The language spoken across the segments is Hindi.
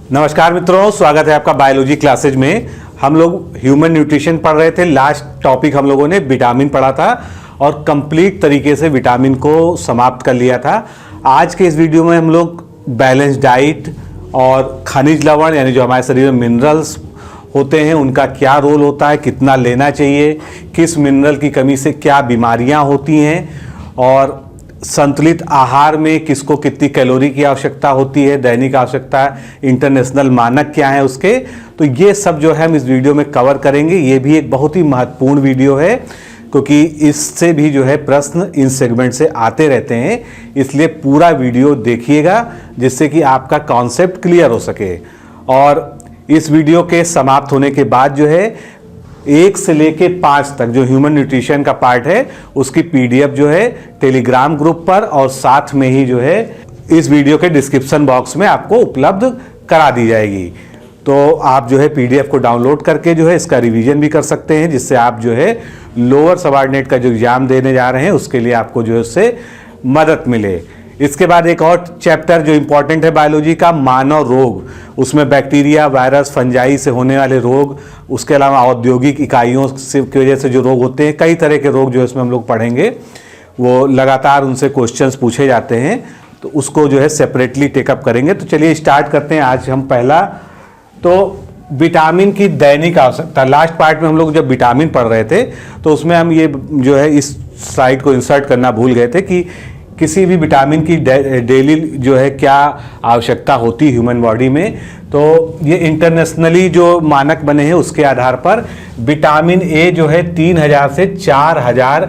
नमस्कार मित्रों, स्वागत है आपका बायोलॉजी क्लासेज में। हम लोग ह्यूमन न्यूट्रिशन पढ़ रहे थे। लास्ट टॉपिक हम लोगों ने विटामिन पढ़ा था और कंप्लीट तरीके से विटामिन को समाप्त कर लिया था। आज के इस वीडियो में हम लोग बैलेंस डाइट और खनिज लवण यानी जो हमारे शरीर में मिनरल्स होते हैं उनका क्या रोल होता है, कितना लेना चाहिए, किस मिनरल की कमी से क्या बीमारियां होती हैं और संतुलित आहार में किसको कितनी कैलोरी की आवश्यकता होती है, दैनिक आवश्यकता, इंटरनेशनल मानक क्या है उसके। तो ये सब जो है हम इस वीडियो में कवर करेंगे। ये भी एक बहुत ही महत्वपूर्ण वीडियो है क्योंकि इससे भी जो है प्रश्न इन सेगमेंट से आते रहते हैं, इसलिए पूरा वीडियो देखिएगा जिससे कि आपका कॉन्सेप्ट क्लियर हो सके। और इस वीडियो के समाप्त होने के बाद जो है 1 से लेके 5 तक जो ह्यूमन न्यूट्रिशन का पार्ट है उसकी पीडीएफ जो है टेलीग्राम ग्रुप पर और साथ में ही जो है इस वीडियो के डिस्क्रिप्शन बॉक्स में आपको उपलब्ध करा दी जाएगी। तो आप जो है पीडीएफ को डाउनलोड करके जो है इसका रिवीजन भी कर सकते हैं, जिससे आप जो है लोअर सबऑर्डिनेट का जो एग्जाम देने जा रहे हैं उसके लिए आपको जो है उससे मदद मिले। इसके बाद एक और चैप्टर जो इंपॉर्टेंट है बायोलॉजी का, मानव रोग। उसमें बैक्टीरिया, वायरस, फंजाई से होने वाले रोग, उसके अलावा औद्योगिक इकाइयों की वजह से जो रोग होते हैं, कई तरह के रोग जो है इसमें हम लोग पढ़ेंगे। वो लगातार उनसे क्वेश्चंस पूछे जाते हैं तो उसको जो है सेपरेटली टेकअप करेंगे। तो चलिए स्टार्ट करते हैं। आज हम पहला तो विटामिन की दैनिक आवश्यकता। लास्ट पार्ट में हम लोग जब विटामिन पढ़ रहे थे तो उसमें हम ये जो है इस स्लाइड को इंसर्ट करना भूल गए थे कि किसी भी विटामिन की डेली जो है क्या आवश्यकता होती है ह्यूमन बॉडी में। तो ये इंटरनेशनली जो मानक बने हैं उसके आधार पर विटामिन ए जो है 3000 से 4000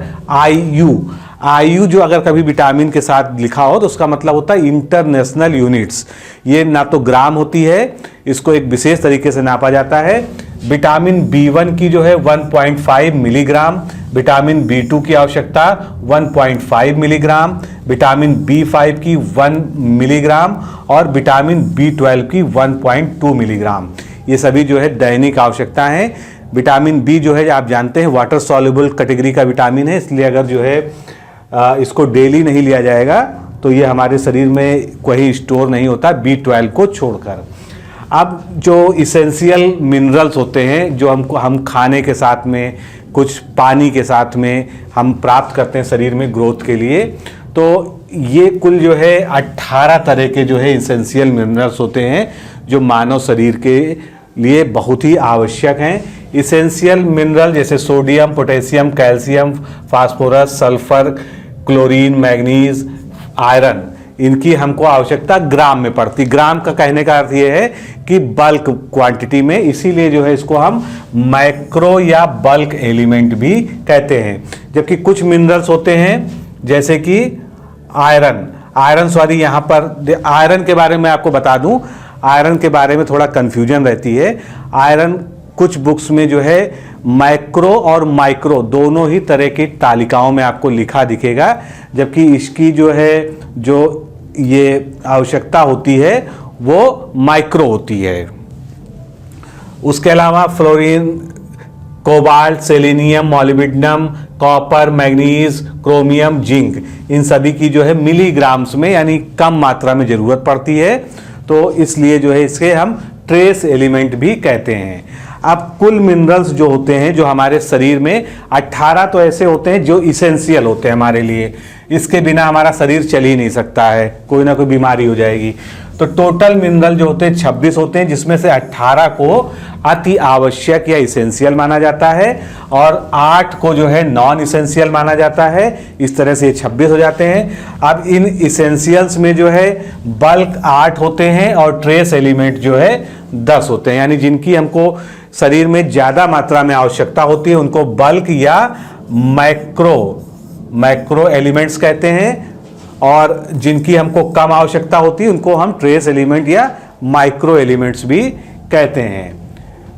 IU जो अगर कभी विटामिन के साथ लिखा हो तो उसका मतलब होता है इंटरनेशनल यूनिट्स। ये ना तो ग्राम होती है, इसको एक विशेष तरीके से नापा जाता है। विटामिन B1 की जो है 1.5 मिलीग्राम, विटामिन B2 की आवश्यकता 1.5 मिलीग्राम, विटामिन B5 की 1 मिलीग्राम और विटामिन B12 की 1.2 मिलीग्राम। ये सभी जो है दैनिक आवश्यकता है। विटामिन बी जो है आप जानते हैं वाटर सॉल्युबल कैटेगरी का विटामिन है, इसलिए अगर जो है इसको डेली नहीं लिया जाएगा तो ये हमारे शरीर में कोई स्टोर नहीं होता B12 को छोड़कर। अब जो इसेंशियल मिनरल्स होते हैं जो हम खाने के साथ में, कुछ पानी के साथ में हम प्राप्त करते हैं शरीर में ग्रोथ के लिए, तो ये कुल जो है 18 तरह के जो है इसेंशियल मिनरल्स होते हैं जो मानव शरीर के लिए बहुत ही आवश्यक हैं। इसेंशियल मिनरल जैसे sodium, potassium, calcium, phosphorus, sulphur, chlorine, manganese, iron, इनकी हमको आवश्यकता ग्राम में पड़ती। ग्राम का कहने का अर्थ ये है कि बल्क क्वांटिटी में, इसीलिए जो है इसको हम माइक्रो या बल्क एलिमेंट भी कहते हैं। जबकि कुछ मिनरल्स होते हैं जैसे कि यहाँ पर आयरन के बारे में आपको बता दूं, आयरन के बारे में थोड़ा कंफ्यूजन रहती है। आयरन कुछ बुक्स में जो है माइक्रो और माइक्रो दोनों ही तरह की तालिकाओं में आपको लिखा दिखेगा, जबकि इसकी जो है जो ये आवश्यकता होती है वो माइक्रो होती है। उसके अलावा fluorine, cobalt, selenium, molybdenum, copper, manganese, chromium, zinc, इन सभी की जो है मिलीग्राम्स में यानी कम मात्रा में जरूरत पड़ती है, तो इसलिए जो है इसके हम ट्रेस एलिमेंट भी कहते हैं। अब कुल मिनरल्स जो होते हैं जो हमारे शरीर में 18 तो ऐसे होते हैं जो इसेंशियल होते हैं हमारे लिए, इसके बिना हमारा शरीर चल ही नहीं सकता है, कोई ना कोई बीमारी हो जाएगी। तो टोटल मिनरल जो होते हैं 26 होते हैं, जिसमें से 18 को अति आवश्यक या इसेंशियल माना जाता है और 8 को जो है नॉन इसेंशियल माना जाता है। इस तरह से ये 26 हो जाते हैं। अब इन इसेंशियल्स में जो है बल्क 8 होते हैं और ट्रेस एलिमेंट जो है 10 होते हैं, यानी जिनकी हमको शरीर में ज़्यादा मात्रा में आवश्यकता होती है उनको बल्क या माइक्रो एलिमेंट्स कहते हैं, और जिनकी हमको कम आवश्यकता होती है उनको हम ट्रेस एलिमेंट या माइक्रो एलिमेंट्स भी कहते हैं।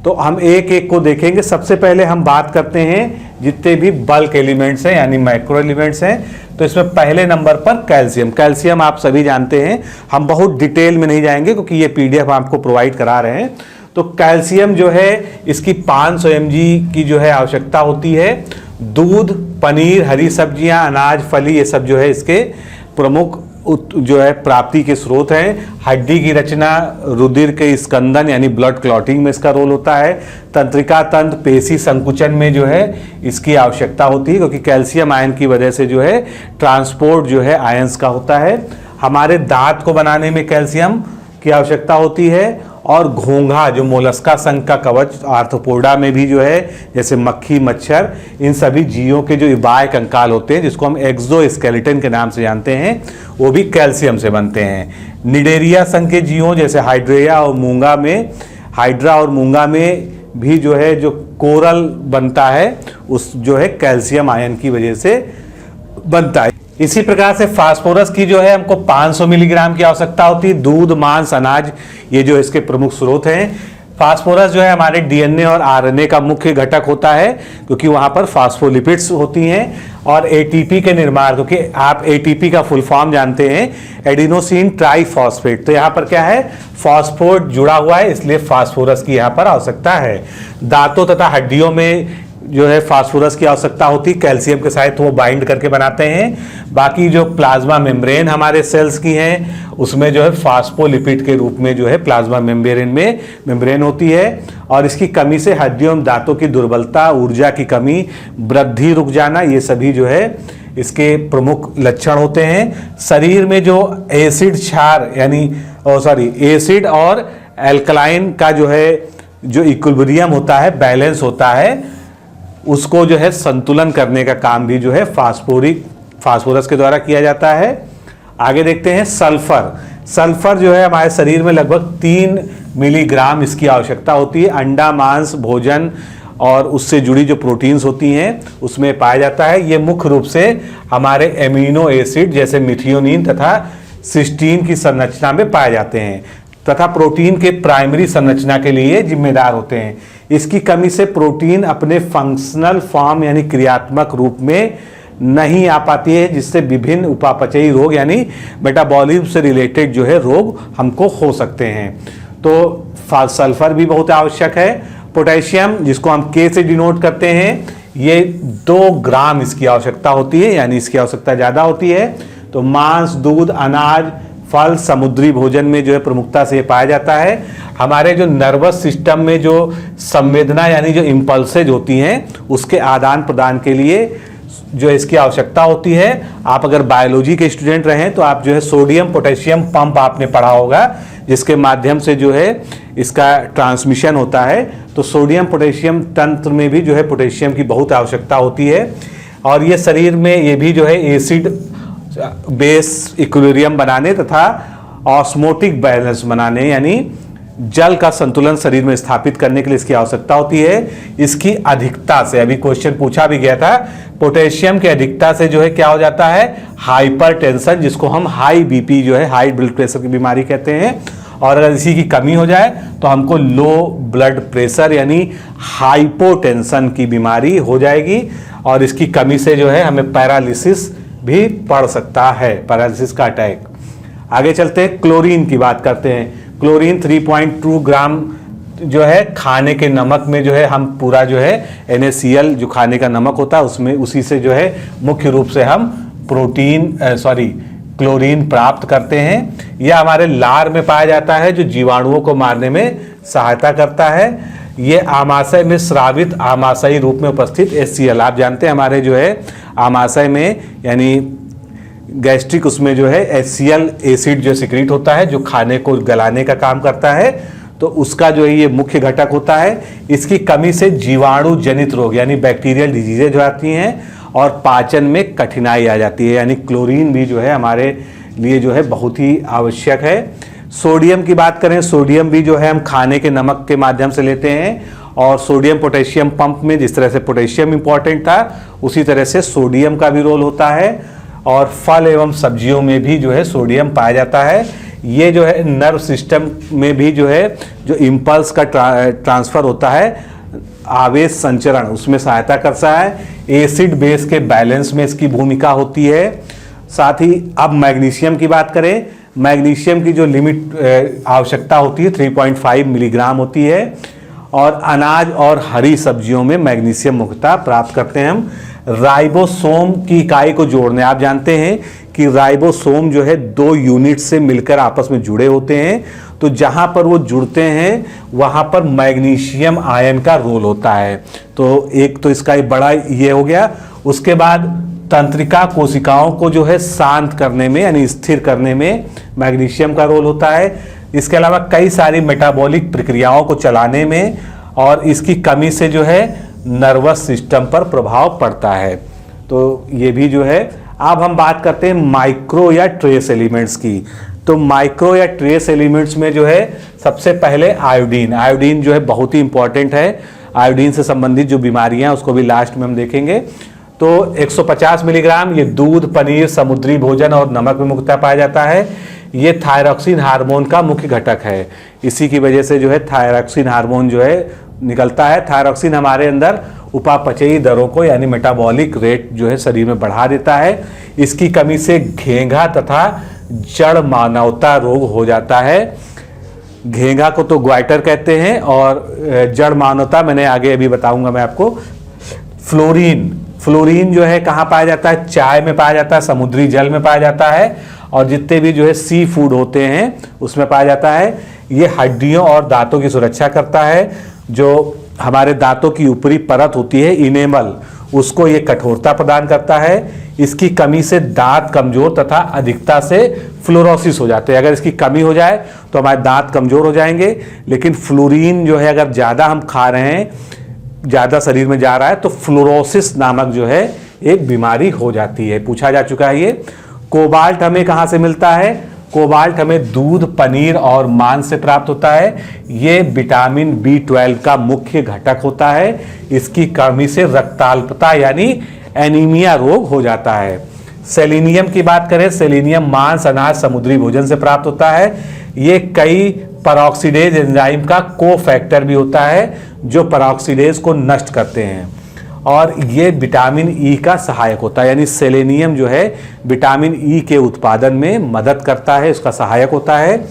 तो हम एक एक को देखेंगे। सबसे पहले हम बात करते हैं जितने भी बल्क एलिमेंट्स हैं यानी माइक्रो एलिमेंट्स हैं। तो इसमें पहले नंबर पर कैल्शियम। कैल्शियम आप सभी जानते हैं, हम बहुत डिटेल में नहीं जाएंगे क्योंकि ये पीडीएफ आपको प्रोवाइड करा रहे हैं। तो कैल्शियम जो है इसकी 500 mg की जो है आवश्यकता होती है। दूध, पनीर, हरी सब्जियां, अनाज, फली, ये सब जो है इसके प्रमुख जो है प्राप्ति के स्रोत हैं। हड्डी की रचना, रुधिर के स्कंदन यानी ब्लड क्लॉटिंग में इसका रोल होता है। तंत्रिका तंत्र, पेशी संकुचन में जो है इसकी आवश्यकता होती है, क्योंकि कैल्शियम आयन की वजह से जो है ट्रांसपोर्ट जो है आयंस का होता है। हमारे दांत को बनाने में कैल्शियम की आवश्यकता होती है। और घोंघा जो मोलस्का संघ का कवच आर्थ्रोपोडा में भी जो है, जैसे मक्खी, मच्छर, इन सभी जीवों के जो बाह्य कंकाल होते हैं जिसको हम एक्सोस्केलेटन के नाम से जानते हैं, वो भी कैल्शियम से बनते हैं। निडेरिया संघ के जीवों जैसे हाइड्रा और मूंगा में भी जो है जो कोरल बनता है उस जो है कैल्शियम आयन की वजह से बनता है। इसी प्रकार से फास्फोरस की जो है हमको 500 मिलीग्राम की आवश्यकता होती है। दूध, मांस, अनाज, ये जो इसके प्रमुख स्रोत हैं। फास्फोरस जो है हमारे डीएनए और आरएनए का मुख्य घटक होता है, क्योंकि वहां पर फास्फोलिपिड्स होती हैं। और एटीपी के निर्माण, क्योंकि आप एटीपी का फुल फॉर्म जानते हैं, एडिनोसिन ट्राइफॉस्फेट, तो यहाँ पर क्या है, फॉस्फोट जुड़ा हुआ है, इसलिए फास्फोरस की यहाँ पर आवश्यकता है। दांतों तथा हड्डियों में जो है फास्फोरस की आवश्यकता होती है, कैल्शियम के साथ वो बाइंड करके बनाते हैं। बाकी जो प्लाज्मा मेम्ब्रेन हमारे सेल्स की हैं उसमें जो है फास्फोलिपिड के रूप में जो है प्लाज्मा मेम्ब्रेन होती है। और इसकी कमी से हड्डियों में दांतों की दुर्बलता, ऊर्जा की कमी, वृद्धि रुक जाना, ये सभी जो है इसके प्रमुख लक्षण होते हैं। शरीर में जो एसिड क्षार यानी एसिड और एल्कलाइन का जो है जो इक्विलिब्रियम होता है, बैलेंस होता है, उसको जो है संतुलन करने का काम भी जो है फास्फोरस के द्वारा किया जाता है। आगे देखते हैं सल्फर जो है हमारे शरीर में लगभग 3 मिलीग्राम इसकी आवश्यकता होती है। अंडा, मांस, भोजन और उससे जुड़ी जो प्रोटीन्स होती हैं उसमें पाया जाता है। ये मुख्य रूप से हमारे एमिनो एसिड जैसे मिथियोनिन तथा सिस्टीन की संरचना में पाए जाते हैं तथा प्रोटीन के प्राइमरी संरचना के लिए जिम्मेदार होते हैं। इसकी कमी से प्रोटीन अपने फंक्शनल फॉर्म यानी क्रियात्मक रूप में नहीं आ पाती है, जिससे विभिन्न उपापचयी रोग यानी मेटाबॉलिज्म से रिलेटेड जो है रोग हमको हो सकते हैं। तो सल्फर भी बहुत आवश्यक है। पोटेशियम, जिसको हम के से डिनोट करते हैं, ये 2 ग्राम इसकी आवश्यकता होती है, यानी इसकी आवश्यकता ज़्यादा होती है। तो मांस, दूध, अनाज, फल, समुद्री भोजन में जो है प्रमुखता से पाया जाता है। हमारे जो नर्वस सिस्टम में जो संवेदना यानी जो इम्पल्सेज होती हैं उसके आदान प्रदान के लिए जो इसकी आवश्यकता होती है। आप अगर बायोलॉजी के स्टूडेंट रहें तो आप जो है सोडियम पोटेशियम पंप आपने पढ़ा होगा, जिसके माध्यम से जो है इसका ट्रांसमिशन होता है। तो सोडियम पोटेशियम तंत्र में भी जो है पोटेशियम की बहुत आवश्यकता होती है। और ये शरीर में ये भी जो है एसिड बेस इक्विलिब्रियम बनाने तथा ऑस्मोटिक बैलेंस बनाने यानी जल का संतुलन शरीर में स्थापित करने के लिए इसकी आवश्यकता होती है। इसकी अधिकता से, अभी क्वेश्चन पूछा भी गया था, पोटेशियम की अधिकता से जो है क्या हो जाता है, हाइपरटेंशन, जिसको हम हाई बीपी जो है हाई ब्लड प्रेशर की बीमारी कहते हैं। और अगर इसी की कमी हो जाए तो हमको लो ब्लड प्रेशर यानी हाइपोटेंशन की बीमारी हो जाएगी। और इसकी कमी से जो है हमें पैरालिसिस भी पड़ सकता है, पैरालिसिस का अटैक। आगे चलते हैं, क्लोरीन की बात करते हैं। क्लोरीन 3.2 ग्राम जो है खाने के नमक में जो है हम पूरा जो है NaCl जो खाने का नमक होता है उसमें उसी से जो है मुख्य रूप से हम क्लोरीन प्राप्त करते हैं। यह हमारे लार में पाया जाता है जो जीवाणुओं को मारने में सहायता करता है। ये आमाशय में स्रावित आमाशयी रूप में उपस्थित HCl, आप जानते हैं हमारे जो है आमाशय में यानी गैस्ट्रिक उसमें जो है HCl एसिड जो सिक्रीट होता है जो खाने को गलाने का काम करता है, तो उसका जो है ये मुख्य घटक होता है। इसकी कमी से जीवाणु जनित रोग यानी बैक्टीरियल डिजीजेज हो जाती हैं और पाचन में कठिनाई आ जाती है, यानी क्लोरीन भी जो है हमारे लिए जो है बहुत ही आवश्यक है। सोडियम की बात करें, सोडियम भी जो है हम खाने के नमक के माध्यम से लेते हैं। और सोडियम पोटेशियम पंप में जिस तरह से पोटेशियम इंपॉर्टेंट था उसी तरह से सोडियम का भी रोल होता है। और फल एवं सब्जियों में भी जो है सोडियम पाया जाता है। ये जो है नर्व सिस्टम में भी जो है जो इम्पल्स का ट्रांसफर होता है, आवेश संचरण, उसमें सहायता करता है। एसिड बेस के बैलेंस में इसकी भूमिका होती है। साथ ही अब मैग्नीशियम की बात करें, मैग्नीशियम की जो लिमिट आवश्यकता होती है 3.5 मिलीग्राम होती है। और अनाज और हरी सब्जियों में मैग्नीशियम मुख्यतः प्राप्त करते हैं हम। राइबोसोम की इकाई को जोड़ने, आप जानते हैं कि राइबोसोम जो है 2 यूनिट से मिलकर आपस में जुड़े होते हैं। तो जहां पर वो जुड़ते हैं वहां पर मैग्नीशियम आयन का रोल होता है। तो एक तो इसका एक बड़ा ये हो गया। उसके बाद तंत्रिका कोशिकाओं को जो है शांत करने में यानी स्थिर करने में मैग्नीशियम का रोल होता है। इसके अलावा कई सारी मेटाबॉलिक प्रक्रियाओं को चलाने में, और इसकी कमी से जो है नर्वस सिस्टम पर प्रभाव पड़ता है। तो ये भी जो है। अब हम बात करते हैं माइक्रो या ट्रेस एलिमेंट्स की। तो माइक्रो या ट्रेस एलिमेंट्स में जो है सबसे पहले आयोडीन। आयोडीन जो है बहुत ही इंपॉर्टेंट है। आयोडीन से संबंधित जो बीमारियां हैं उसको भी लास्ट में हम देखेंगे। तो 150 मिलीग्राम ये दूध, पनीर, समुद्री भोजन और नमक में मुख्यतः पाया जाता है। ये थायरॉक्सिन हार्मोन का मुख्य घटक है। इसी की वजह से जो है थायरॉक्सिन हार्मोन जो है निकलता है। थायरॉक्सिन हमारे अंदर उपापचयी दरों को यानी मेटाबॉलिक रेट जो है शरीर में बढ़ा देता है। इसकी कमी से घेंघा तथा जड़ मानवता रोग हो जाता है। घेंघा को तो ग्वाइटर कहते हैं और जड़ मानवता मैंने आगे अभी बताऊंगा मैं आपको। फ्लोरीन, फ्लोरीन जो है कहाँ पाया जाता है? चाय में पाया जाता है, समुद्री जल में पाया जाता है, और जितने भी जो है सी फूड होते हैं उसमें पाया जाता है। ये हड्डियों और दांतों की सुरक्षा करता है। जो हमारे दांतों की ऊपरी परत होती है इनेमल, उसको ये कठोरता प्रदान करता है। इसकी कमी से दांत कमजोर तथा अधिकता से फ्लोरोसिस हो जाते हैं। अगर इसकी कमी हो जाए तो हमारे दांत कमजोर हो जाएंगे। लेकिन फ्लोरीन जो है अगर ज़्यादा हम खा रहे हैं, ज़्यादा शरीर में जा रहा है, तो फ्लोरोसिस नामक जो है एक बीमारी हो जाती है। पूछा जा चुका है ये। कोबाल्ट हमें कहाँ से मिलता है? कोबाल्ट हमें दूध, पनीर और मांस से प्राप्त होता है। ये विटामिन B12 का मुख्य घटक होता है। इसकी कमी से रक्ताल्पता यानी एनीमिया रोग हो जाता है। सेलेनियम की बात करें, सेलेनियम मांस, अनाज, समुद्री भोजन से प्राप्त होता है। ये कई परऑक्सीडेज एंजाइम का को फैक्टर भी होता है जो परऑक्सीडेज को नष्ट करते हैं, और ये विटामिन ई का सहायक होता है। यानी सेलेनियम जो है विटामिन ई के उत्पादन में मदद करता है, इसका सहायक होता है।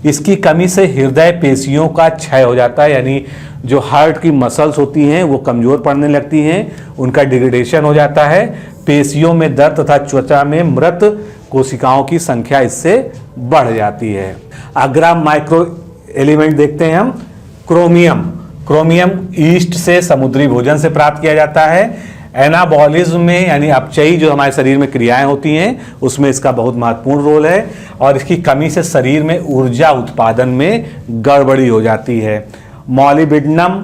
इसकी कमी से हृदय पेशियों का क्षय हो जाता है, यानी जो हार्ट की मसल्स होती हैं वो कमज़ोर पड़ने लगती हैं, उनका डिग्रेडेशन हो जाता है। पेशियों में दर्द तथा त्वचा में मृत कोशिकाओं की संख्या इससे बढ़ जाती है। अगला माइक्रो एलिमेंट देखते हैं हम, क्रोमियम। क्रोमियम ईस्ट से समुद्री भोजन से प्राप्त किया जाता है। एनाबॉलिज्म में यानी अपचयी जो हमारे शरीर में क्रियाएं होती हैं उसमें इसका बहुत महत्वपूर्ण रोल है, और इसकी कमी से शरीर में ऊर्जा उत्पादन में गड़बड़ी हो जाती है। मॉलिब्डेनम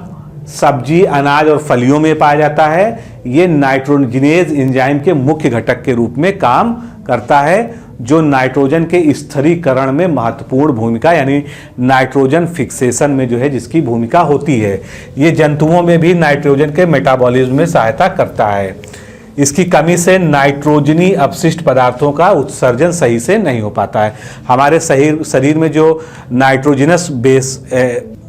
सब्जी, अनाज और फलियों में पाया जाता है। ये नाइट्रोजनेज एंजाइम के मुख्य घटक के रूप में काम करता है, जो नाइट्रोजन के स्थिरीकरण में महत्वपूर्ण भूमिका यानी नाइट्रोजन फिक्सेशन में जो है जिसकी भूमिका होती है। ये जंतुओं में भी नाइट्रोजन के मेटाबॉलिज्म में सहायता करता है। इसकी कमी से नाइट्रोजनी अपशिष्ट पदार्थों का उत्सर्जन सही से नहीं हो पाता है। हमारे शरीर में जो नाइट्रोजनस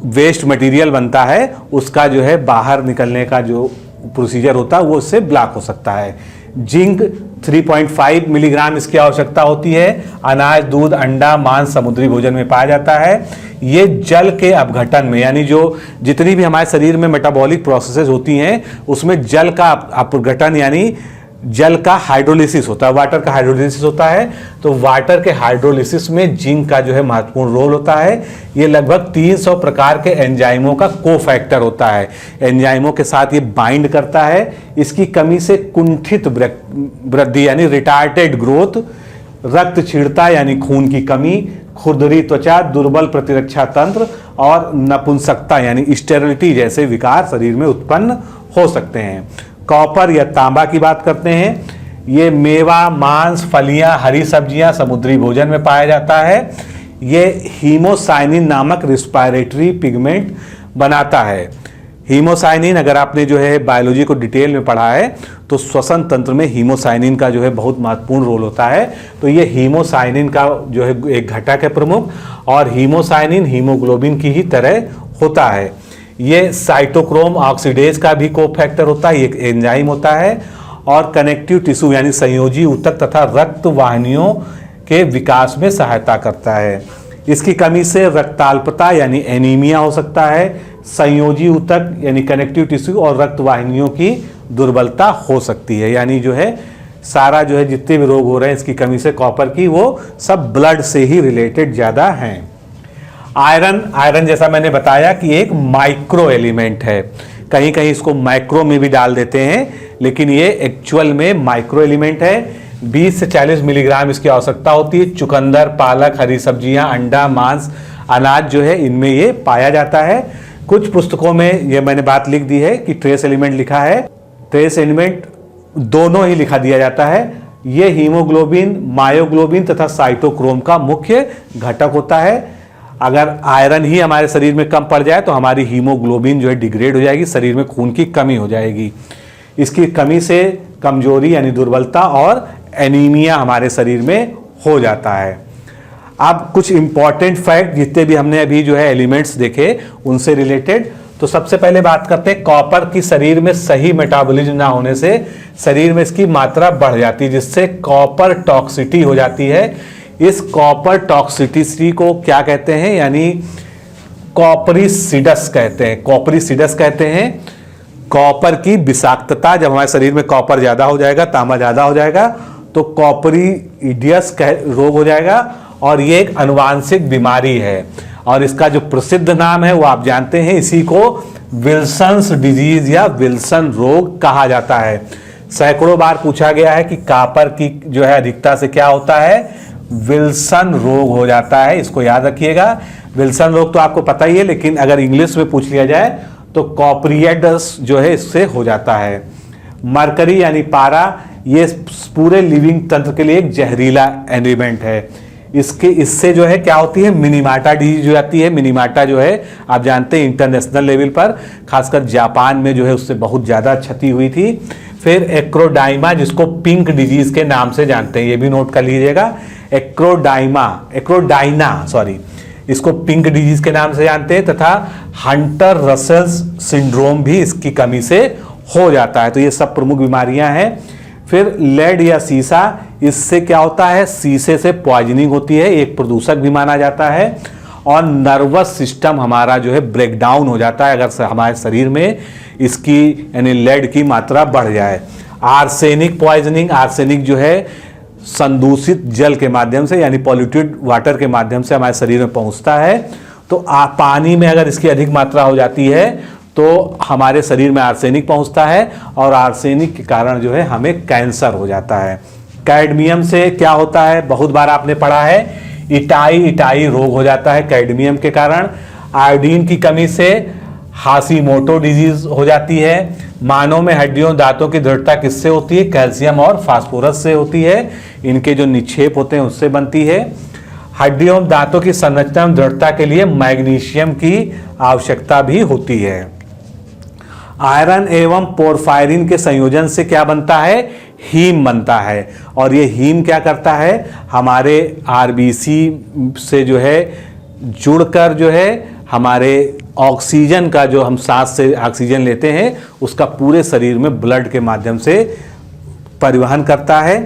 वेस्ट मटेरियल बनता है उसका जो है बाहर निकलने का जो प्रोसीजर होता है वो उससे ब्लॉक हो सकता है। जिंक 3.5 मिलीग्राम इसकी आवश्यकता होती है। अनाज, दूध, अंडा, मांस, समुद्री भोजन में पाया जाता है। ये जल के अपघटन में यानी जो जितनी भी हमारे शरीर में मेटाबॉलिक प्रोसेसेस होती हैं उसमें जल का अपघटन यानी जल का हाइड्रोलिसिस होता है, वाटर का हाइड्रोलिसिस होता है। तो वाटर के हाइड्रोलिसिस में जिंक का जो है महत्वपूर्ण रोल होता है। ये लगभग 300 प्रकार के एंजाइमों का को फैक्टर होता है। एंजाइमों के साथ ये बाइंड करता है। इसकी कमी से कुंठित वृद्धि यानी रिटार्टेड ग्रोथ, रक्त क्षीणता यानी खून की कमी, खुरदरी त्वचा, दुर्बल प्रतिरक्षा तंत्र और नपुंसकता यानी स्टेरिलिटी जैसे विकार शरीर में उत्पन्न हो सकते हैं। कॉपर या तांबा की बात करते हैं। ये मेवा, मांस, फलियां, हरी सब्जियां, समुद्री भोजन में पाया जाता है। ये हीमोसाइनिन नामक रिस्पायरेटरी पिगमेंट बनाता है। हीमोसाइनिन अगर आपने जो है बायोलॉजी को डिटेल में पढ़ा है तो श्वसन तंत्र में हीमोसाइनिन का जो है बहुत महत्वपूर्ण रोल होता है। तो ये हीमोसाइनिन का जो है एक घटक है प्रमुख, और हीमोसाइनिन हीमोग्लोबिन की ही तरह होता है। ये साइटोक्रोम ऑक्सीडेज का भी को फैक्टर होता है, एक एंजाइम होता है। और कनेक्टिव टिश्यू यानी संयोजी ऊतक तथा रक्त वाहिनियों के विकास में सहायता करता है। इसकी कमी से रक्ताल्पता यानी एनीमिया हो सकता है। संयोजी ऊतक यानी कनेक्टिव टिश्यू और रक्त वाहिनियों की दुर्बलता हो सकती है, यानी जो है सारा जो है जितने भी रोग हो रहे हैं इसकी कमी से कॉपर की, वो सब ब्लड से ही रिलेटेड ज़्यादा हैं। आयरन जैसा मैंने बताया कि एक माइक्रो एलिमेंट है, कहीं कहीं इसको माइक्रो में भी डाल देते हैं, लेकिन ये एक्चुअल में माइक्रो एलिमेंट है। 20 से 40 मिलीग्राम इसकी आवश्यकता होती है। चुकंदर, पालक, हरी सब्जियां, अंडा, मांस, अनाज जो है इनमें ये पाया जाता है। कुछ पुस्तकों में ये मैंने बात लिख दी है कि ट्रेस एलिमेंट लिखा है, ट्रेस एलिमेंट दोनों ही लिखा दिया जाता है। ये हीमोग्लोबिन, मायोग्लोबिन तथा साइटोक्रोम का मुख्य घटक होता है। अगर आयरन ही हमारे शरीर में कम पड़ जाए तो हमारी हीमोग्लोबिन जो है डिग्रेड हो जाएगी, शरीर में खून की कमी हो जाएगी। इसकी कमी से कमजोरी यानी दुर्बलता और एनीमिया हमारे शरीर में हो जाता है। अब कुछ इंपॉर्टेंट फैक्ट जितने भी हमने अभी जो है एलिमेंट्स देखे उनसे रिलेटेड, तो सबसे पहले बात करते हैं कॉपर की शरीर में सही मेटाबॉलिज्म ना होने से शरीर में इसकी मात्रा बढ़ जाती है, जिससे कॉपर टॉक्सिटी हो जाती है। इस कॉपर टॉक्सिटी को क्या कहते हैं, यानी कॉपरीसिडस कहते हैं। कॉपरीसिडस कहते हैं कॉपर की विषाक्तता। जब हमारे शरीर में कॉपर ज्यादा हो जाएगा, तांबा ज्यादा हो जाएगा, तो कॉपरीडियस रोग हो जाएगा और ये एक आनुवांशिक बीमारी है। और इसका जो प्रसिद्ध नाम है वो आप जानते हैं, इसी को विल्सन्स डिजीज या विल्सन रोग कहा जाता है। सैकड़ों बार पूछा गया है कि कॉपर की जो है अधिकता से क्या होता है, विल्सन रोग हो जाता है। इसको याद रखिएगा। विल्सन रोग तो आपको पता ही है, लेकिन अगर इंग्लिश में पूछ लिया जाए तो कॉपरियडस जो है इससे हो जाता है। मरकरी यानी पारा, ये पूरे लिविंग तंत्र के लिए एक जहरीला एलिमेंट है। इससे जो है क्या होती है, मिनीमाटा डिजीज हो जाती है। मिनीमाटा जो है आप जानते हैं इंटरनेशनल लेवल पर, खासकर जापान में जो है उससे बहुत ज़्यादा क्षति हुई थी। फिर एक्रोडाइमा, जिसको पिंक डिजीज के नाम से जानते हैं, ये भी नोट कर लीजिएगा। इसको पिंक डिजीज के नाम से जानते हैं। तथा हंटर रसेल्स सिंड्रोम भी इसकी कमी से हो जाता है। तो ये सब प्रमुख बीमारियां हैं। फिर लेड या सीसा, इससे क्या होता है, शीशे से पॉइजनिंग होती है, एक प्रदूषक भी माना जाता है। और नर्वस सिस्टम हमारा जो है ब्रेकडाउन हो जाता है अगर हमारे शरीर में इसकी यानी लेड की मात्रा बढ़ जाए। आर्सेनिक पॉइजनिंग, आर्सेनिक जो है संदूषित जल के माध्यम से यानी पॉल्यूटेड वाटर के माध्यम से हमारे शरीर में पहुंचता है। तो पानी में अगर इसकी अधिक मात्रा हो जाती है तो हमारे शरीर में आर्सेनिक पहुंचता है और आर्सेनिक के कारण जो है हमें कैंसर हो जाता है। कैडमियम से क्या होता है, बहुत बार आपने पढ़ा है, इटाई रोग हो जाता है कैडमियम के कारण। आयोडीन की कमी से हाशीमोटो डिजीज हो जाती है। मानव में हड्डियों दांतों की दृढ़ता किससे होती है, कैल्शियम और फास्फोरस से होती है। इनके जो निक्षेप होते हैं उससे बनती है। हड्डियों दांतों की संरचना और दृढ़ता के लिए मैग्नीशियम की आवश्यकता भी होती है। आयरन एवं पोरफायरिन के संयोजन से क्या बनता है, हीम बनता है। और ये हीम क्या करता है, हमारे आरबीसी से जो है जुड़कर जो है हमारे ऑक्सीजन का, जो हम सांस से ऑक्सीजन लेते हैं, उसका पूरे शरीर में ब्लड के माध्यम से परिवहन करता है।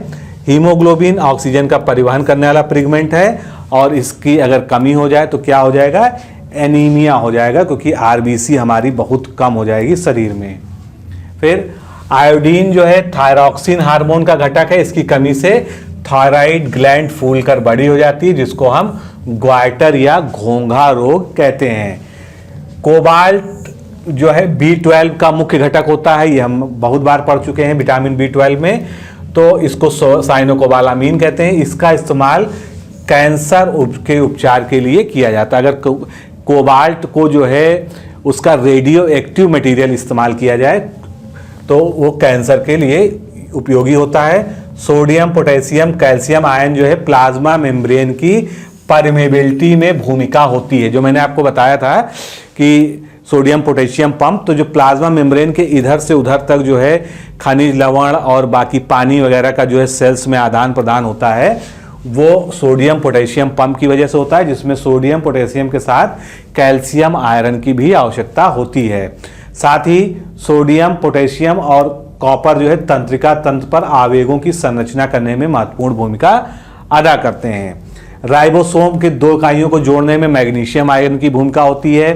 हीमोग्लोबिन ऑक्सीजन का परिवहन करने वाला पिगमेंट है और इसकी अगर कमी हो जाए तो क्या हो जाएगा, एनीमिया हो जाएगा, क्योंकि आरबीसी हमारी बहुत कम हो जाएगी शरीर में। फिर आयोडीन जो है थायरॉक्सिन हार्मोन का घटक है, इसकी कमी से थायराइड ग्लैंड फूलकर बड़ी हो जाती है, जिसको हम ग्वाइटर या घोंघा रोग कहते हैं। कोबाल्ट जो है B12 का मुख्य घटक होता है, ये हम बहुत बार पढ़ चुके हैं विटामिन B12 में। तो इसको साइनोकोबालामीन कहते हैं। इसका इस्तेमाल कैंसर के उपचार के लिए किया जाता है। अगर कोबाल्ट को जो है उसका रेडियो एक्टिव मटेरियल इस्तेमाल किया जाए तो वो कैंसर के लिए उपयोगी होता है। सोडियम, पोटेशियम, कैल्शियम आयन जो है प्लाज्मा मेम्ब्रेन की परमेबिलिटी में भूमिका होती है। जो मैंने आपको बताया था कि सोडियम पोटेशियम पंप, तो जो प्लाज्मा मेम्ब्रेन के इधर से उधर तक जो है खनिज लवण और बाकी पानी वगैरह का जो है सेल्स में आदान प्रदान होता है, वो सोडियम पोटेशियम पंप की वजह से होता है, जिसमें सोडियम पोटेशियम के साथ कैल्शियम आयरन की भी आवश्यकता होती है। साथ ही सोडियम पोटेशियम और कॉपर जो है तंत्रिका तंत्र पर आवेगों की संरचना करने में महत्वपूर्ण भूमिका अदा करते हैं। राइबोसोम के 2 इकाइयों को जोड़ने में मैग्नीशियम आयरन की भूमिका होती है।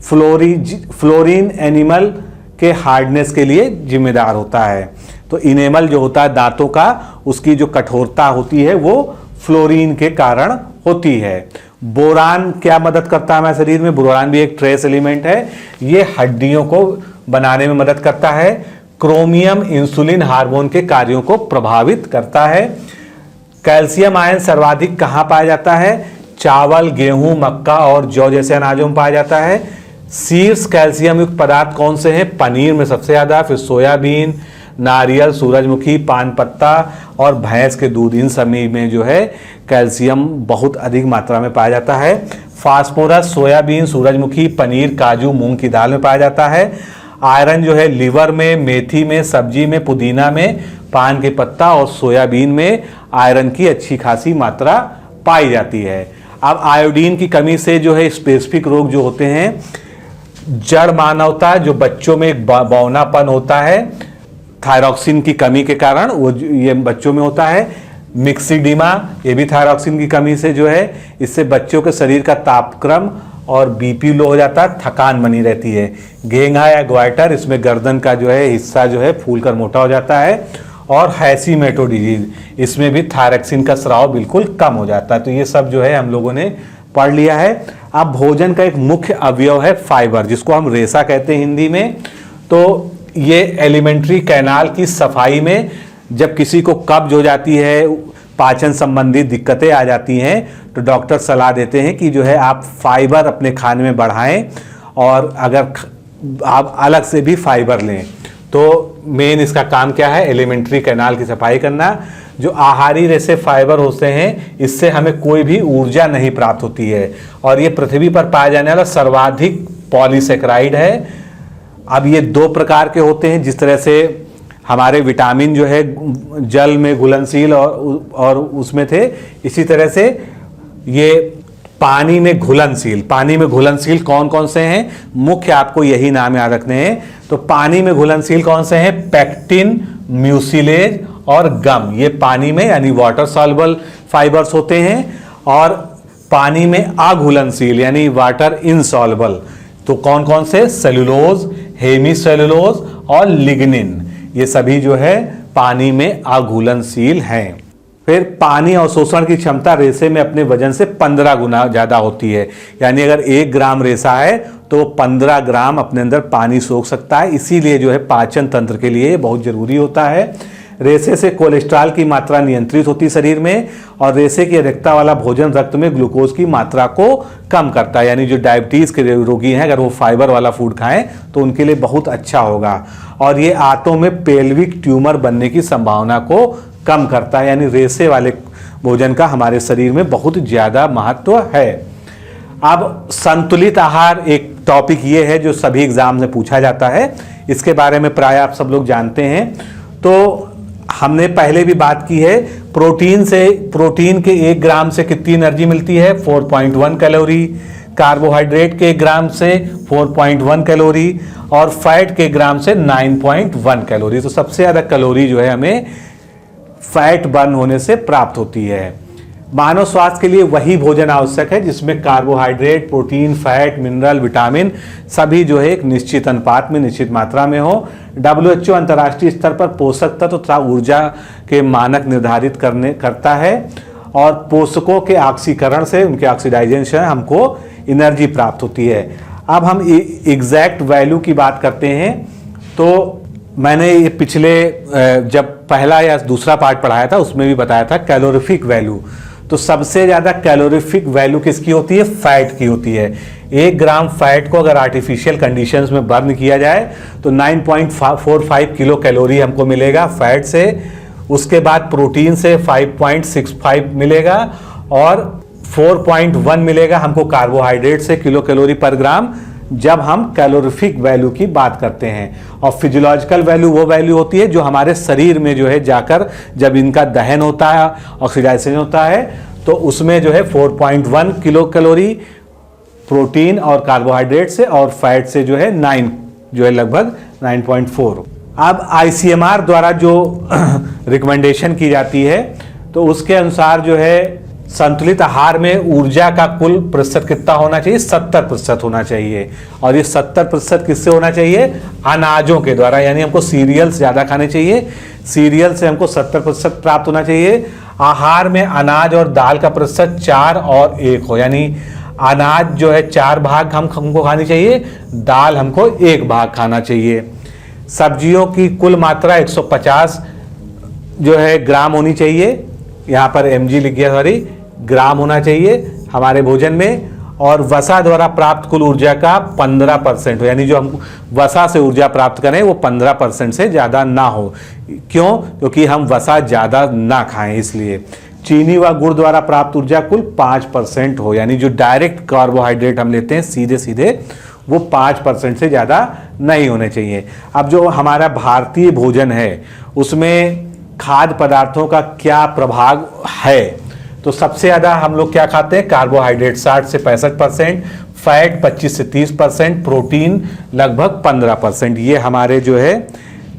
फ्लोरीन एनिमल के हार्डनेस के लिए जिम्मेदार होता है। तो इनेमल जो होता है दांतों का, उसकी जो कठोरता होती है वो फ्लोरीन के कारण होती है। बोरान क्या मदद करता है हमारे शरीर में? बोरान भी एक ट्रेस एलिमेंट है, ये हड्डियों को बनाने में मदद करता है। क्रोमियम इंसुलिन हार्मोन के कार्यों को प्रभावित करता है। कैल्शियम आयन सर्वाधिक कहाँ पाया जाता है? चावल, गेहूं, मक्का और जौ जैसे अनाजों में पाया जाता है। शीर्ष कैल्शियम युक्त पदार्थ कौन से हैं? पनीर में सबसे ज्यादा, फिर सोयाबीन, नारियल, सूरजमुखी, पान पत्ता और भैंस के दूध, इन सभी में जो है कैल्शियम बहुत अधिक मात्रा में पाया जाता है। फास्फोरस सोयाबीन, सूरजमुखी, पनीर, काजू, मूंग की दाल में पाया जाता है। आयरन जो है लीवर में, मेथी में, सब्जी में, पुदीना में, पान के पत्ता और सोयाबीन में आयरन की अच्छी खासी मात्रा पाई जाती है। अब आयोडीन की कमी से जो है स्पेसिफिक रोग जो होते हैं, जड़ मानवता, जो बच्चों में एक बौनापन होता है थायरॉक्सिन की कमी के कारण, वो ये बच्चों में होता है। मिक्सिडीमा, ये भी थायरॉक्सिन की कमी से जो है, इससे बच्चों के शरीर का तापक्रम और बीपी लो हो जाता है, थकान बनी रहती है। घेंघा या ग्वाइटर, इसमें गर्दन का जो है हिस्सा जो है फूलकर मोटा हो जाता है। और हैशीमेटो डिजीज, इसमें भी थायरॉक्सिन का स्राव बिल्कुल कम हो जाता है। तो ये सब जो है हम लोगों ने पढ़ लिया है। अब भोजन का एक मुख्य अवयव है फाइबर, जिसको हम रेशा कहते हैं हिंदी में। तो ये एलिमेंट्री कैनाल की सफाई में जब किसी को कब्ज हो जाती है, पाचन संबंधी दिक्कतें आ जाती हैं, तो डॉक्टर सलाह देते हैं कि जो है आप फाइबर अपने खाने में बढ़ाएं, और अगर आप अलग से भी फाइबर लें। तो मेन इसका काम क्या है? एलिमेंट्री कैनाल की सफाई करना। जो आहारी रेशे फाइबर होते हैं, इससे हमें कोई भी ऊर्जा नहीं प्राप्त होती है, और ये पृथ्वी पर पाया जाने वाला सर्वाधिक पॉलीसेकेराइड है। अब ये दो प्रकार के होते हैं, जिस तरह से हमारे विटामिन जो है जल में घुलनशील और उसमें थे, इसी तरह से ये पानी में घुलनशील। पानी में घुलनशील कौन कौन से हैं? मुख्य आपको यही नाम याद रखने हैं। तो पानी में घुलनशील कौन से हैं? पेक्टिन, म्यूसिलेज और गम, ये पानी में यानी वाटर सॉल्युबल फाइबर्स होते हैं। और पानी में अघुलनशील यानी वाटर इनसॉल्युबल, तो कौन कौन से? सेलुलोज, हेमीसेलुलोज और लिग्निन, ये सभी जो है पानी में अघुलनशील हैं। फिर पानी अवशोषण की क्षमता रेशे में अपने वजन से 15 गुना ज़्यादा होती है, यानी अगर 1 ग्राम रेशा है तो 15 ग्राम अपने अंदर पानी सोख सकता है। इसीलिए जो है पाचन तंत्र के लिए बहुत जरूरी होता है। रेशे से कोलेस्ट्रॉल की मात्रा नियंत्रित होती है शरीर में, और रेशे की अधिकता वाला भोजन रक्त में ग्लूकोज की मात्रा को कम करता है। यानी जो डायबिटीज़ के रोगी हैं, अगर वो फाइबर वाला फूड खाएं तो उनके लिए बहुत अच्छा होगा। और ये आंतों में पेल्विक ट्यूमर बनने की संभावना को कम करता है। यानी रेशे वाले भोजन का हमारे शरीर में बहुत ज़्यादा महत्व है। अब संतुलित आहार एक टॉपिक ये है जो सभी एग्जाम में पूछा जाता है, इसके बारे में प्राय आप सब लोग जानते हैं। तो हमने पहले भी बात की है, प्रोटीन के 1 ग्राम से कितनी एनर्जी मिलती है? 4.1 कैलोरी। कार्बोहाइड्रेट के 1 ग्राम से 4.1 कैलोरी, और फैट के ग्राम से 9.1 कैलोरी। तो सबसे ज़्यादा कैलोरी जो है हमें फैट बर्न होने से प्राप्त होती है। मानव स्वास्थ्य के लिए वही भोजन आवश्यक है जिसमें carbohydrate, protein, fat, mineral, vitamin सभी जो है एक निश्चित अनुपात में, निश्चित मात्रा में हो। WHO अंतर्राष्ट्रीय स्तर पर पोषक तत्व तथा ऊर्जा के मानक निर्धारित करता है, और पोषकों के ऑक्सीकरण से, उनके ऑक्सीडाइजेशन से हमको एनर्जी प्राप्त होती है। अब हम एग्जैक्ट वैल्यू की बात करते हैं। तो मैंने ये पिछले जब पहला या दूसरा पार्ट पढ़ाया था उसमें भी बताया था कैलोरीफिक वैल्यू। तो सबसे ज़्यादा कैलोरीफिक वैल्यू किसकी होती है? फैट की होती है। 1 ग्राम फैट को अगर आर्टिफिशियल कंडीशंस में बर्न किया जाए तो 9.45 किलो कैलोरी हमको मिलेगा फैट से। उसके बाद प्रोटीन से 5.65 मिलेगा, और 4.1 मिलेगा हमको कार्बोहाइड्रेट से किलो कैलोरी पर ग्राम, जब हम कैलोरीफिक वैल्यू की बात करते हैं। और फिजियोलॉजिकल वैल्यू वो वैल्यू होती है जो हमारे शरीर में जो है जाकर जब इनका दहन होता है, ऑक्सीडाइजेशन होता है, तो उसमें जो है 4.1 किलो कैलोरी प्रोटीन और कार्बोहाइड्रेट से, और फैट से जो है 9 जो है लगभग 9.4। अब ICMR द्वारा जो रिकमेंडेशन की जाती है, तो उसके अनुसार जो है संतुलित आहार में ऊर्जा का कुल प्रतिशत कितना होना चाहिए? 70% होना चाहिए। और ये 70% किससे होना चाहिए? अनाजों के द्वारा, यानी हमको सीरियल्स ज़्यादा खाने चाहिए। सीरियल से हमको 70% प्राप्त होना चाहिए। आहार में अनाज और दाल का प्रतिशत 4 और 1 हो, यानी अनाज जो है 4 भाग हमको खानी चाहिए, दाल हमको 1 भाग खाना चाहिए। सब्जियों की कुल मात्रा 150 जो है ग्राम होनी चाहिए, यहाँ पर mg लिख गया, सॉरी, ग्राम होना चाहिए हमारे भोजन में। और वसा द्वारा प्राप्त कुल ऊर्जा का 15% हो, यानी जो हम वसा से ऊर्जा प्राप्त करें वो 15% से ज़्यादा ना हो। क्यों? क्योंकि हम वसा ज़्यादा ना खाएं इसलिए। चीनी व गुड़ द्वारा प्राप्त ऊर्जा कुल 5% हो, यानी जो डायरेक्ट कार्बोहाइड्रेट हम लेते हैं सीधे सीधे, वो 5% से ज़्यादा नहीं होने चाहिए। अब जो हमारा भारतीय भोजन है उसमें खाद्य पदार्थों का क्या प्रभाव है? तो सबसे ज़्यादा हम लोग क्या खाते हैं? कार्बोहाइड्रेट 60 से 65%, फैट 25 से 30%, प्रोटीन लगभग 15%। ये हमारे जो है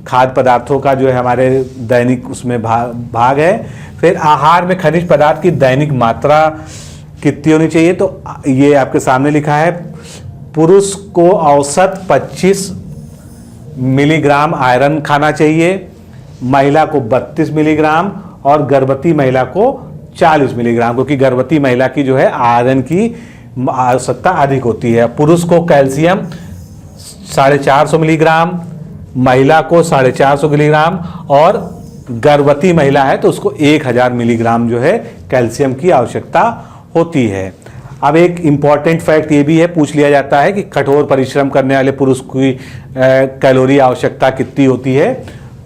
खाद्य पदार्थों का जो है हमारे दैनिक उसमें भाग है। फिर आहार में खनिज पदार्थ की दैनिक मात्रा कितनी होनी चाहिए? तो ये आपके सामने लिखा है, पुरुष को औसत 25 मिलीग्राम आयरन खाना चाहिए, महिला को 32 मिलीग्राम और गर्भवती महिला को 40 मिलीग्राम, क्योंकि गर्भवती महिला की जो है आयरन की आवश्यकता अधिक होती है। पुरुष को कैल्शियम 450 मिलीग्राम, महिला को 450 मिलीग्राम, और गर्भवती महिला है तो उसको 1000 मिलीग्राम जो है कैल्शियम की आवश्यकता होती है। अब एक इम्पॉर्टेंट फैक्ट ये भी है, पूछ लिया जाता है कि कठोर परिश्रम करने वाले पुरुष की कैलोरी आवश्यकता कितनी होती है।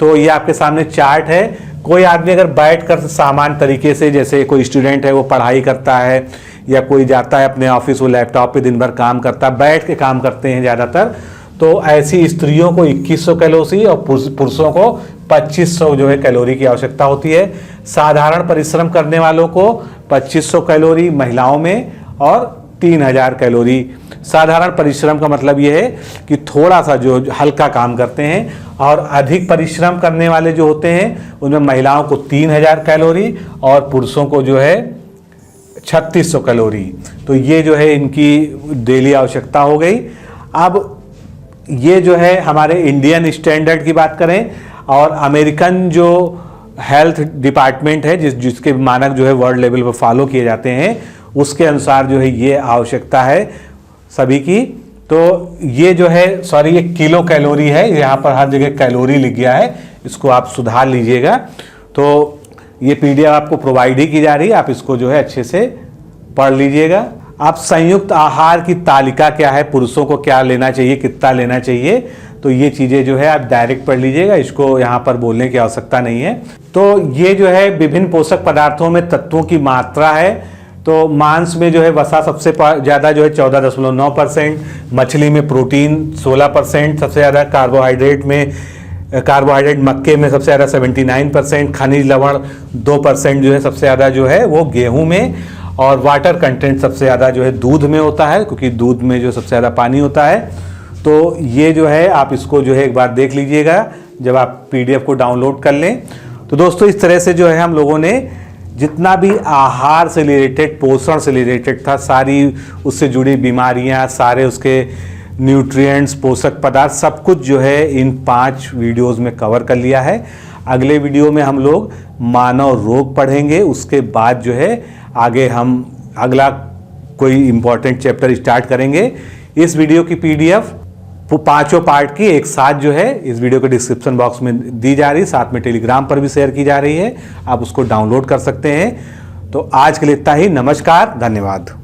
तो ये आपके सामने चार्ट है। कोई आदमी अगर बैठकर सामान्य तरीके से, जैसे कोई स्टूडेंट है वो पढ़ाई करता है या कोई जाता है अपने ऑफिस, वो लैपटॉप पे दिन भर काम करता है, बैठ के काम करते हैं ज़्यादातर, तो ऐसी स्त्रियों को 2100 कैलोरी और पुरुषों को 2500 जो है कैलोरी की आवश्यकता होती है। साधारण परिश्रम करने वालों को 2500 कैलोरी, महिलाओं में, और 3000 कैलोरी। साधारण परिश्रम का मतलब ये है कि थोड़ा सा जो हल्का काम करते हैं, और अधिक परिश्रम करने वाले जो होते हैं उनमें महिलाओं को 3000 कैलोरी और पुरुषों को जो है 3600 कैलोरी। तो ये जो है इनकी डेली आवश्यकता हो गई। अब ये जो है हमारे इंडियन स्टैंडर्ड की बात करें और अमेरिकन जो हेल्थ डिपार्टमेंट है जिसके मानक जो है वर्ल्ड लेवल पर फॉलो किए जाते हैं, उसके अनुसार जो है ये आवश्यकता है सभी की। तो ये जो है, सॉरी, ये किलो कैलोरी है, यहाँ पर हर जगह कैलोरी लिख गया है, इसको आप सुधार लीजिएगा। तो ये पीडीएफ आपको प्रोवाइड ही की जा रही है, आप इसको जो है अच्छे से पढ़ लीजिएगा। आप संयुक्त आहार की तालिका क्या है, पुरुषों को क्या लेना चाहिए, कितना लेना चाहिए, तो ये चीज़ें जो है आप डायरेक्ट पढ़ लीजिएगा, इसको यहाँ पर बोलने की आवश्यकता नहीं है। तो ये जो है विभिन्न पोषक पदार्थों में तत्वों की मात्रा है। तो मांस में जो है वसा सबसे ज़्यादा जो है 14.9%, मछली में प्रोटीन 16% सबसे ज़्यादा, कार्बोहाइड्रेट मक्के में सबसे ज़्यादा 79%, खनिज लवण 2% जो है सबसे ज़्यादा जो है वो गेहूं में, और वाटर कंटेंट सबसे ज़्यादा जो है दूध में होता है, क्योंकि दूध में जो सबसे ज़्यादा पानी होता है। तो ये जो है आप इसको जो है एक बार देख लीजिएगा जब आप पीडीएफ को डाउनलोड कर लें। तो दोस्तों इस तरह से जो है हम लोगों ने जितना भी आहार से रिलेटेड, पोषण से रिलेटेड था, सारी उससे जुड़ी बीमारियां, सारे उसके न्यूट्रिएंट्स, पोषक पदार्थ, सब कुछ जो है इन 5 वीडियोस में कवर कर लिया है। अगले वीडियो में हम लोग मानव रोग पढ़ेंगे, उसके बाद जो है आगे हम अगला कोई इम्पोर्टेंट चैप्टर स्टार्ट करेंगे। इस वीडियो की पीडीएफ 5 पार्ट की एक साथ जो है इस वीडियो के डिस्क्रिप्शन बॉक्स में दी जा रही है, साथ में टेलीग्राम पर भी शेयर की जा रही है, आप उसको डाउनलोड कर सकते हैं। तो आज के लिए इतना ही, नमस्कार, धन्यवाद।